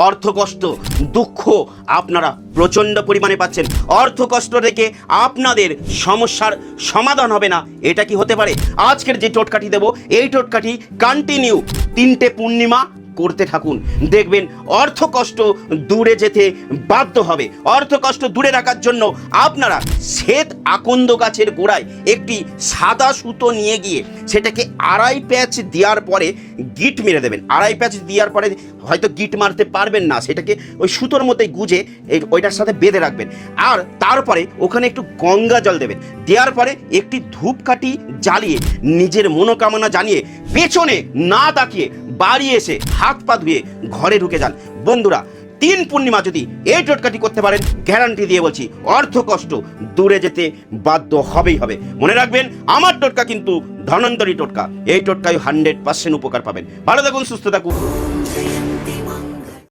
অর্থকষ্ট, দুঃখ আপনারা প্রচণ্ড পরিমাণে পাচ্ছেন। অর্থকষ্ট রেখে আপনাদের সমস্যার সমাধান হবে না, এটা কি হতে পারে? আজকের যে টোটকাটি দেব, এই টোটকাটি কন্টিনিউ 3টে পূর্ণিমা করতে থাকুন, দেখবেন অর্থকষ্ট দূরে যেতে বাধ্য হবে। অর্থকষ্ট দূরে রাখার জন্য আপনারা শ্বেত আকন্দ গাছের গোড়ায় একটি সাদা সুতো নিয়ে গিয়ে সেটাকে 2.5 প্যাচ দেওয়ার পরে গিট মেরে দেবেন। 2.5 প্যাচ দেওয়ার পরে হয়তো গিট মারতে পারবেন না, সেটাকে ওই সুতোর মধ্যে গুজে ওইটার সাথে বেঁধে রাখবেন। আর তারপরে ওখানে একটু গঙ্গা জল দেবেন। দেওয়ার পরে একটি ধূপকাঠি জ্বালিয়ে নিজের মনোকামনা জানিয়ে পেছনে না তাকিয়ে বাড়ি এসে হাত পা ধুয়ে ঘরে ঢুকে যান। বন্ধুরা, 3 পূর্ণিমা যদি এই টোটকাটি করতে পারেন, গ্যারান্টি দিয়ে বলছি অর্থকষ্ট দূরে যেতে বাধ্য হবেই হবে। মনে রাখবেন, আমার টোটকা কিন্তু ধন্বন্তরী টোটকা। এই টোটকায় 100% উপকার পাবেন। ভালো থাকুন, সুস্থ থাকুন।